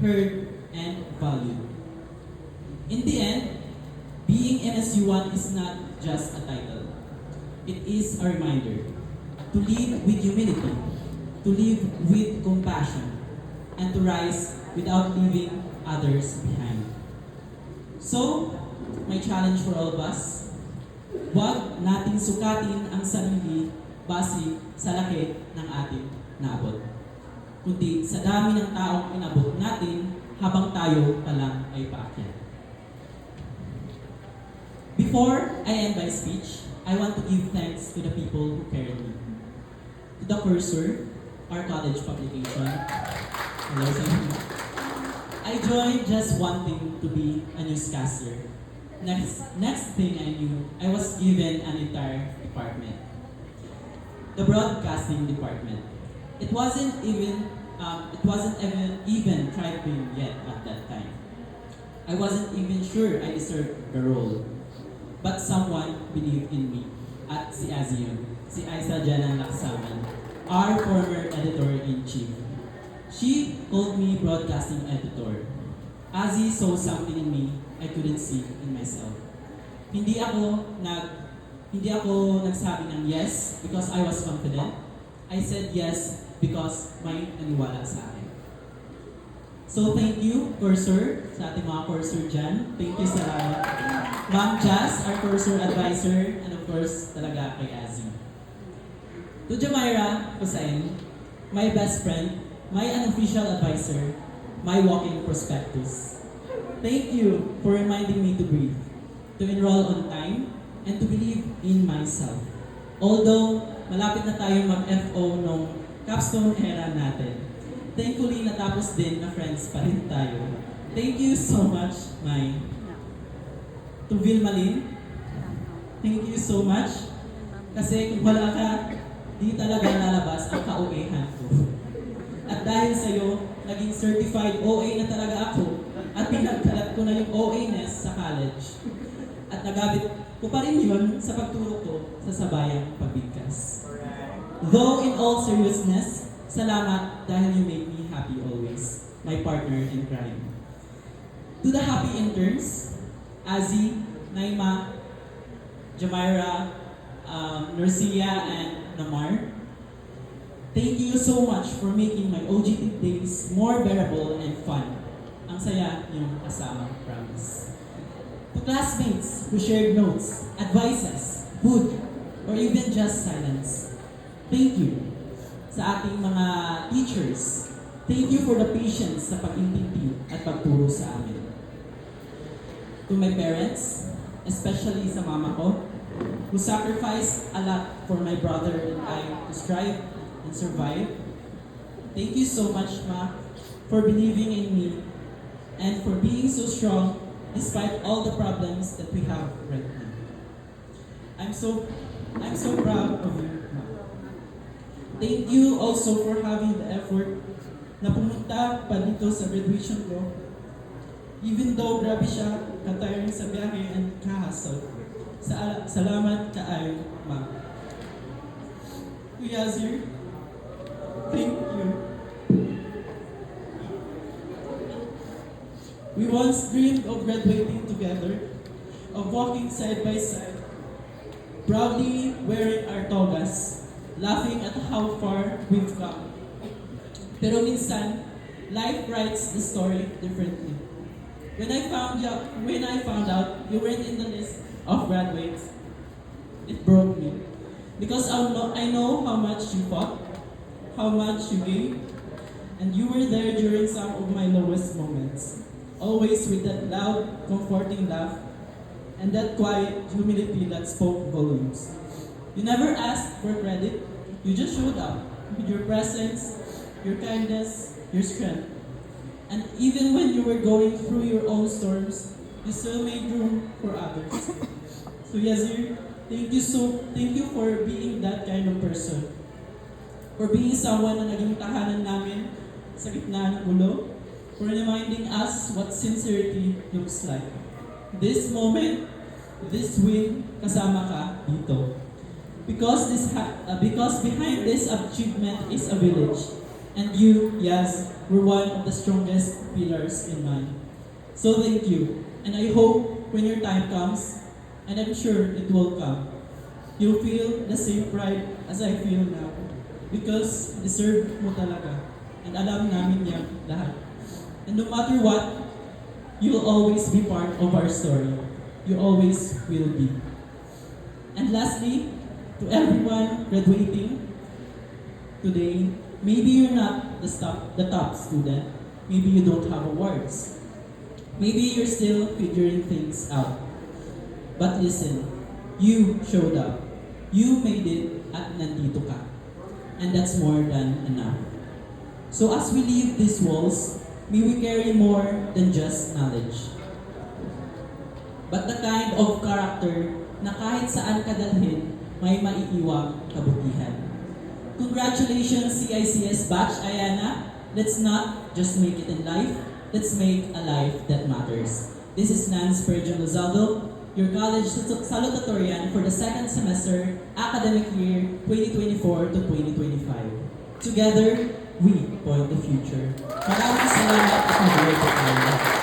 heard, and valued. In the end, being MSU1 is not just a title. It is a reminder to live with humility, to live with compassion, and to rise without leaving others behind. So, my challenge for all of us, huwag nating sukatin ang sarili base sa laki ng ating naabot, kundi sa dami ng taong inabot natin habang tayo pa lang ay paakyat. Before I end my speech, I want to give thanks to the people who carried me. To the Cursor, our college publication. Hello, sa inyo. I joined just wanting to be a newscaster. Next thing I knew, I was given an entire department. The broadcasting department. It wasn't even thriving yet at that time. I wasn't even sure I deserved the role. But someone believed in me at si Azion, si Aisa Janang Laksaman, our former editor-in-chief. She called me broadcasting editor. Azzy saw something in me I couldn't see in myself. Hindi ako nagsabi ng yes because I was confident. I said yes because may naniwala sa akin. So thank you, Cursor, sa ating mga Cursor dyan. Thank you sa Ma'am Jazz, our Cursor advisor, and of course, talaga kay Azzy. To Jamaira Hussein, my best friend, my unofficial advisor, my walking prospectus. Thank you for reminding me to breathe, to enroll on time, and to believe in myself. Although, malapit na tayong mag-FO nung capstone era natin, thankfully, natapos din na friends pa rin tayo. Thank you so much, Mai. To Vilmalin, thank you so much. Kasi kung wala ka, di talaga lalabas ang ka-OA-han ko. At dahil sa'yo, naging certified OA na talaga ako at pinagkalat ko na yung OA-ness sa college. At nagamit ko pa rin yun sa pagturo ko sa sabayang pagbigkas. Though in all seriousness, salamat dahil you make me happy always, my partner in crime. To the happy interns, Azzy, Naima, Jamaira, Nursia, and Namar, thank you so much for making my OGT days more bearable and fun. Ang saya yung kasama, promise. To classmates who shared notes, advices, food, or even just silence, thank you. Sa ating mga teachers, thank you for the patience sa pag-intindi at pagturo sa amin. To my parents, especially sa mama ko, who sacrificed a lot for my brother and I to strive and survive. Thank you so much, Ma, for believing in me and for being so strong despite all the problems that we have right now. I'm so proud of you, Ma. Thank you also for having the effort na pumunta pa dito sa graduation ko. Even though grabe siya, katiring sa biyahe and kahasal. Salamat kaayo, Ma. Kuya Azir, thank you. We once dreamed of graduating together, of walking side by side, proudly wearing our togas, laughing at how far we've come. Pero minsan, life writes the story differently. When I found out you weren't in the list of graduates, it broke me. Because I know how much you fought, how much you gave, and you were there during some of my lowest moments. Always with that loud, comforting laugh, and that quiet humility that spoke volumes. You never asked for credit, you just showed up with your presence, your kindness, your strength. And even when you were going through your own storms, you still made room for others. So Yazir, thank you for being that kind of person. For being someone na naging tahanan namin sa gitna ng gulo. For reminding us what sincerity looks like. This moment, this win, kasama ka dito. Because behind this achievement is a village. And you, yes, were one of the strongest pillars in mine. So thank you. And I hope when your time comes, and I'm sure it will come, you'll feel the same pride as I feel now. Because deserve mo talaga. And alam namin yan lahat. And no matter what, you'll always be part of our story. You always will be. And lastly, to everyone graduating today, maybe you're not the top student. Maybe you don't have awards. Maybe you're still figuring things out. But listen, you showed up. You made it at nandito ka. And that's more than enough. So as we leave these walls, may we carry more than just knowledge. But the kind of character na kahit saan ka dalhin, may maiiwang kabutihan. Congratulations CICS Batch Ayana. Let's not just make it in life, let's make a life that matters. This is Nance Spurgeon Lozaldo, your college salutatorian for the second semester academic year 2024 to 2025. Together, we point the future. Maraming salamat at mabuhay po tayo.